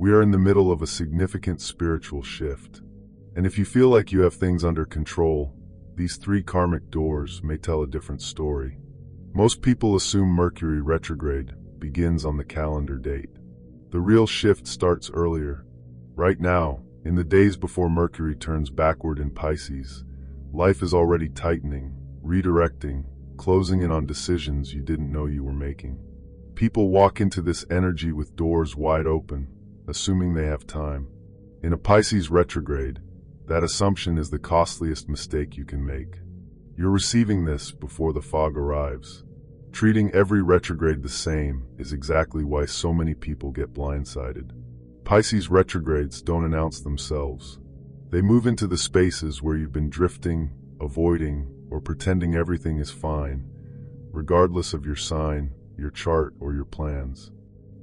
We are in the middle of a significant spiritual shift. And if you feel like you have things under control, these 3 karmic doors may tell a different story. Most people assume Mercury retrograde begins on the calendar date. The real shift starts earlier. Right now, in the days before Mercury turns backward in Pisces, life is already tightening, redirecting, closing in on decisions you didn't know you were making. People walk into this energy with doors wide open, assuming they have time. In a Pisces retrograde, that assumption is the costliest mistake you can make. You're receiving this before the fog arrives. Treating every retrograde the same is exactly why so many people get blindsided. Pisces retrogrades don't announce themselves. They move into the spaces where you've been drifting, avoiding, or pretending everything is fine, regardless of your sign, your chart, or your plans.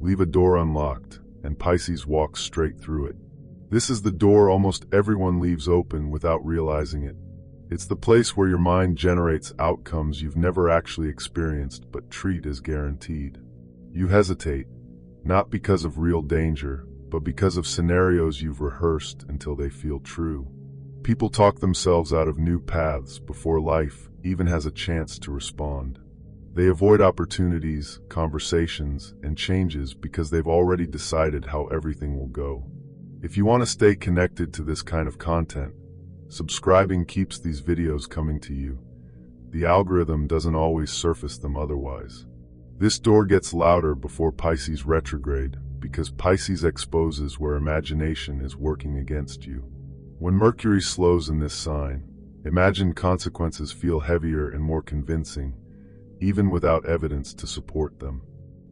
Leave a door unlocked, and Pisces walks straight through it. This is the door almost everyone leaves open without realizing it. It's the place where your mind generates outcomes you've never actually experienced but treat as guaranteed. You hesitate, not because of real danger, but because of scenarios you've rehearsed until they feel true. People talk themselves out of new paths before life even has a chance to respond. They avoid opportunities, conversations, and changes because they've already decided how everything will go. If you want to stay connected to this kind of content, subscribing keeps these videos coming to you. The algorithm doesn't always surface them otherwise. This door gets louder before Pisces retrograde because Pisces exposes where imagination is working against you. When Mercury slows in this sign, imagined consequences feel heavier and more convincing, even without evidence to support them.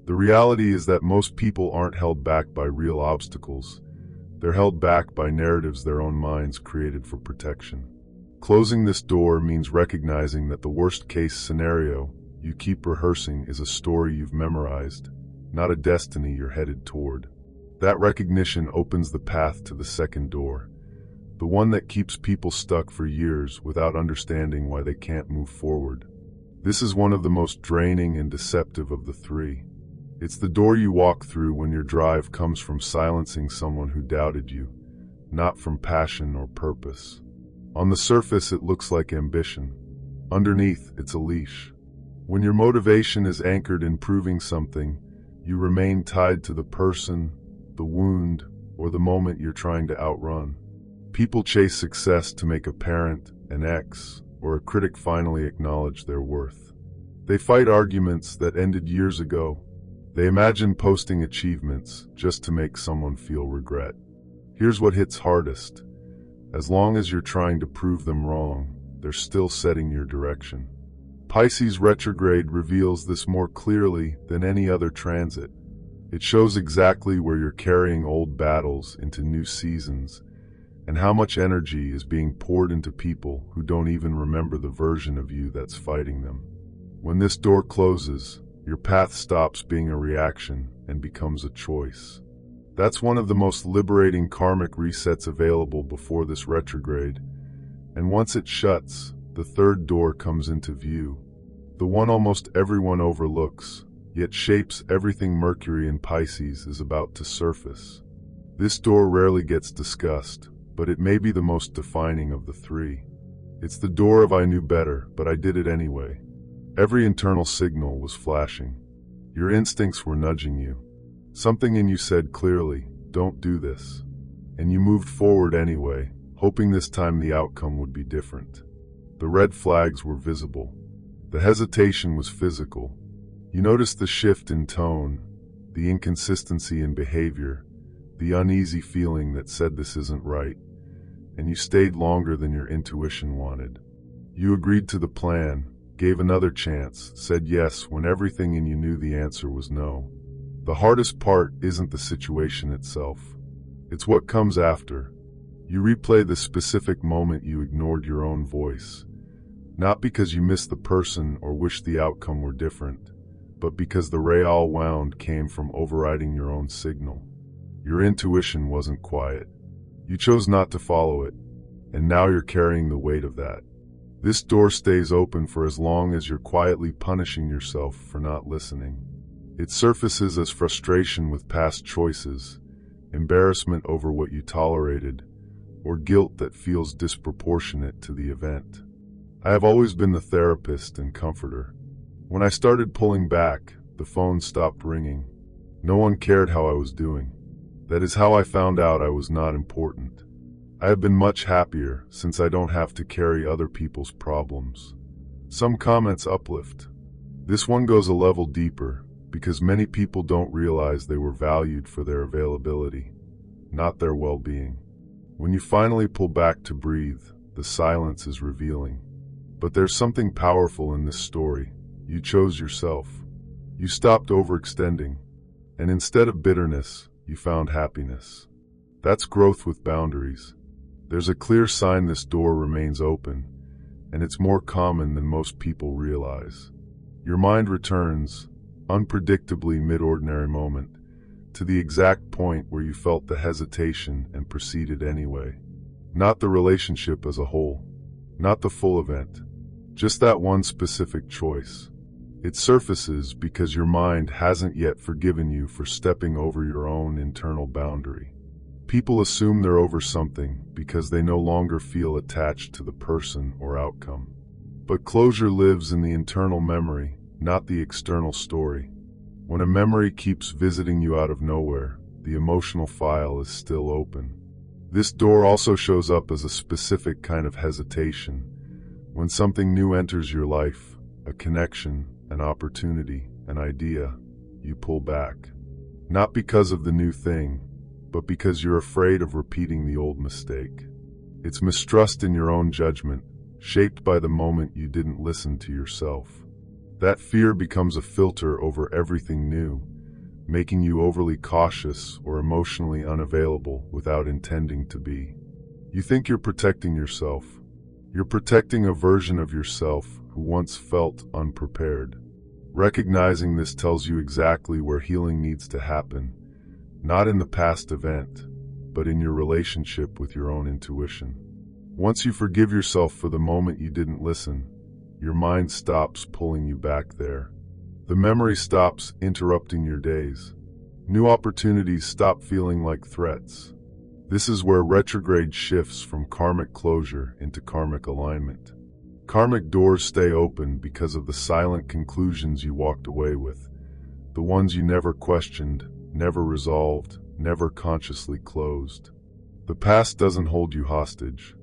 The reality is that most people aren't held back by real obstacles. They're held back by narratives their own minds created for protection. Closing this door means recognizing that the worst-case scenario you keep rehearsing is a story you've memorized, not a destiny you're headed toward. That recognition opens the path to the second door, the one that keeps people stuck for years without understanding why they can't move forward. This is one of the most draining and deceptive of the 3. It's the door you walk through when your drive comes from silencing someone who doubted you, not from passion or purpose. On the surface, it looks like ambition. Underneath, it's a leash. When your motivation is anchored in proving something, you remain tied to the person, the wound, or the moment you're trying to outrun. People chase success to make a parent, an ex, or a critic finally acknowledge their worth. They fight arguments that ended years ago. They imagine posting achievements just to make someone feel regret. Here's what hits hardest. As long as you're trying to prove them wrong, they're still setting your direction. Pisces retrograde reveals this more clearly than any other transit. It shows exactly where you're carrying old battles into new seasons, and how much energy is being poured into people who don't even remember the version of you that's fighting them. When this door closes, your path stops being a reaction and becomes a choice. That's one of the most liberating karmic resets available before this retrograde, and once it shuts, the third door comes into view. The one almost everyone overlooks, yet shapes everything Mercury in Pisces is about to surface. This door rarely gets discussed, but it may be the most defining of the 3. It's the door of I knew better, but I did it anyway. Every internal signal was flashing. Your instincts were nudging you. Something in you said clearly, don't do this. And you moved forward anyway, hoping this time the outcome would be different. The red flags were visible. The hesitation was physical. You noticed the shift in tone, the inconsistency in behavior, the uneasy feeling that said this isn't right, and you stayed longer than your intuition wanted. You agreed to the plan, gave another chance, said yes when everything in you knew the answer was no. The hardest part isn't the situation itself. It's what comes after. You replay the specific moment you ignored your own voice, not because you missed the person or wished the outcome were different, but because the real wound came from overriding your own signal. Your intuition wasn't quiet. You chose not to follow it, and now you're carrying the weight of that. This door stays open for as long as you're quietly punishing yourself for not listening. It surfaces as frustration with past choices, embarrassment over what you tolerated, or guilt that feels disproportionate to the event. I have always been the therapist and comforter. When I started pulling back, the phone stopped ringing. No one cared how I was doing. That is how I found out I was not important. I have been much happier since I don't have to carry other people's problems. Some comments uplift. This one goes a level deeper because many people don't realize they were valued for their availability, not their well-being. When you finally pull back to breathe, the silence is revealing. But there's something powerful in this story. You chose yourself. You stopped overextending, and instead of bitterness, you found happiness. That's growth with boundaries. There's a clear sign this door remains open, and it's more common than most people realize. Your mind returns, unpredictably mid-ordinary moment, to the exact point where you felt the hesitation and proceeded anyway. Not the relationship as a whole, not the full event, just that one specific choice. It surfaces because your mind hasn't yet forgiven you for stepping over your own internal boundary. People assume they're over something because they no longer feel attached to the person or outcome. But closure lives in the internal memory, not the external story. When a memory keeps visiting you out of nowhere, the emotional file is still open. This door also shows up as a specific kind of hesitation. When something new enters your life, a connection, an opportunity, an idea, you pull back. Not because of the new thing, but because you're afraid of repeating the old mistake. It's mistrust in your own judgment, shaped by the moment you didn't listen to yourself. That fear becomes a filter over everything new, making you overly cautious or emotionally unavailable without intending to be. You think you're protecting yourself. You're protecting a version of yourself who once felt unprepared. Recognizing this tells you exactly where healing needs to happen, not in the past event, but in your relationship with your own intuition. Once you forgive yourself for the moment you didn't listen, your mind stops pulling you back there. The memory stops interrupting your days. New opportunities stop feeling like threats. This is where retrograde shifts from karmic closure into karmic alignment. Karmic doors stay open because of the silent conclusions you walked away with, the ones you never questioned, never resolved, never consciously closed. The past doesn't hold you hostage.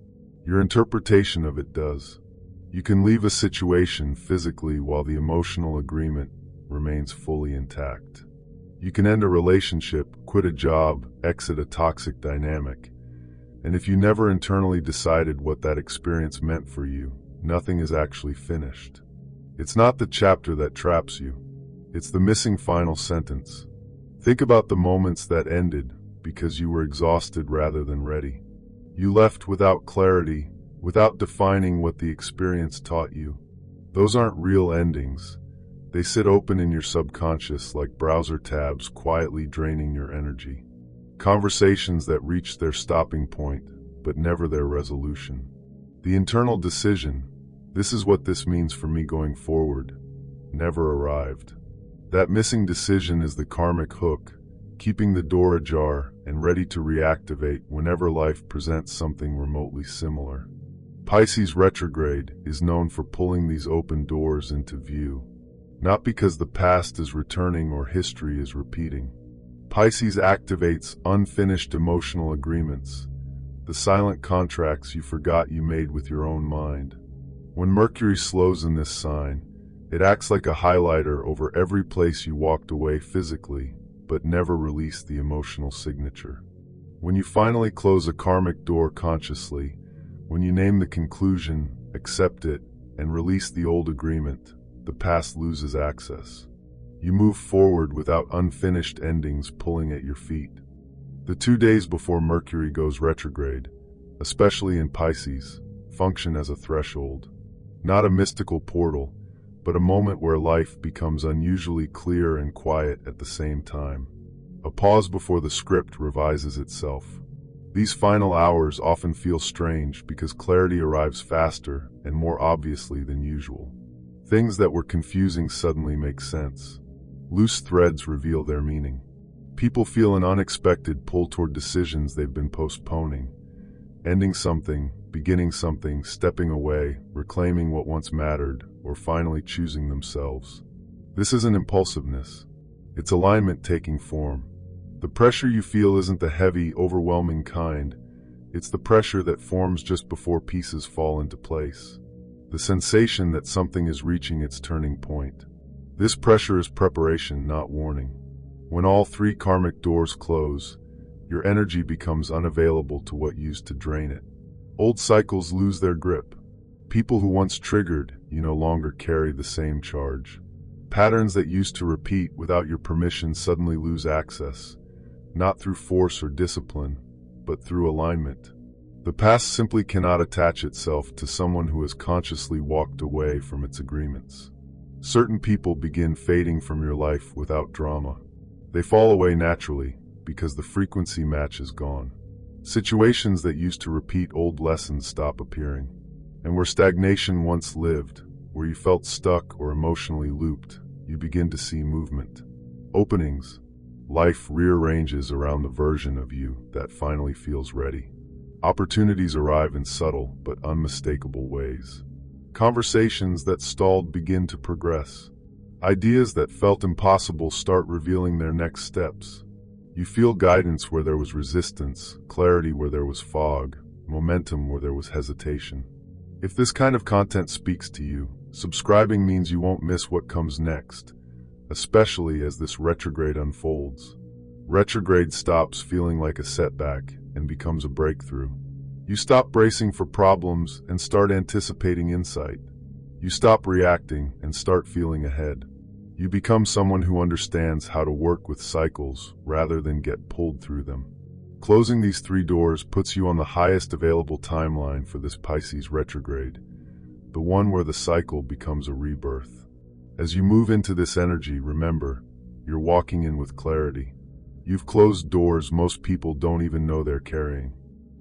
Your interpretation of it does. You can leave a situation physically while the emotional agreement remains fully intact. You can end a relationship, quit a job, exit a toxic dynamic. And if you never internally decided what that experience meant for you, nothing is actually finished. It's not the chapter that traps you. It's the missing final sentence. Think about the moments that ended because you were exhausted rather than ready. You left without clarity, without defining what the experience taught you. Those aren't real endings. They sit open in your subconscious like browser tabs quietly draining your energy. Conversations that reach their stopping point, but never their resolution. The internal decision, this is what this means for me going forward, never arrived. That missing decision is the karmic hook, keeping the door ajar and ready to reactivate whenever life presents something remotely similar. Pisces retrograde is known for pulling these open doors into view. Not because the past is returning or history is repeating. Pisces activates unfinished emotional agreements, the silent contracts you forgot you made with your own mind. When Mercury slows in this sign, it acts like a highlighter over every place you walked away physically, but never released the emotional signature. When you finally close a karmic door consciously, when you name the conclusion, accept it, and release the old agreement, the past loses access. You move forward without unfinished endings pulling at your feet. The 2 days before Mercury goes retrograde, especially in Pisces, function as a threshold. Not a mystical portal, but a moment where life becomes unusually clear and quiet at the same time. A pause before the script revises itself. These final hours often feel strange because clarity arrives faster and more obviously than usual. Things that were confusing suddenly make sense. Loose threads reveal their meaning. People feel an unexpected pull toward decisions they've been postponing. Ending something, beginning something, stepping away, reclaiming what once mattered, or finally choosing themselves. This isn't impulsiveness. It's alignment taking form. The pressure you feel isn't the heavy, overwhelming kind. It's the pressure that forms just before pieces fall into place. The sensation that something is reaching its turning point. This pressure is preparation, not warning. When all three karmic doors close, your energy becomes unavailable to what used to drain it. Old cycles lose their grip. People who once triggered you no longer carry the same charge. Patterns that used to repeat without your permission suddenly lose access, not through force or discipline, but through alignment. The past simply cannot attach itself to someone who has consciously walked away from its agreements. Certain people begin fading from your life without drama. They fall away naturally because the frequency match is gone. Situations that used to repeat old lessons stop appearing. And where stagnation once lived, where you felt stuck or emotionally looped, you begin to see movement. Openings. Life rearranges around the version of you that finally feels ready. Opportunities arrive in subtle but unmistakable ways. Conversations that stalled begin to progress. Ideas that felt impossible start revealing their next steps. You feel guidance where there was resistance, clarity where there was fog, momentum where there was hesitation. If this kind of content speaks to you, subscribing means you won't miss what comes next, especially as this retrograde unfolds. Retrograde stops feeling like a setback and becomes a breakthrough. You stop bracing for problems and start anticipating insight. You stop reacting and start feeling ahead. You become someone who understands how to work with cycles rather than get pulled through them. Closing these three doors puts you on the highest available timeline for this Pisces retrograde, the one where the cycle becomes a rebirth. As you move into this energy, remember, you're walking in with clarity. You've closed doors most people don't even know they're carrying.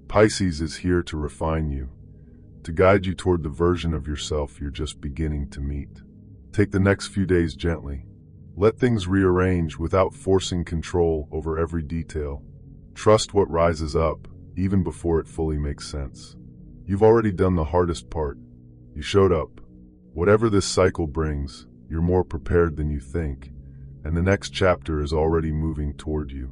Pisces is here to refine you, to guide you toward the version of yourself you're just beginning to meet. Take the next few days gently. Let things rearrange without forcing control over every detail. Trust what rises up, even before it fully makes sense. You've already done the hardest part. You showed up. Whatever this cycle brings, you're more prepared than you think, and the next chapter is already moving toward you.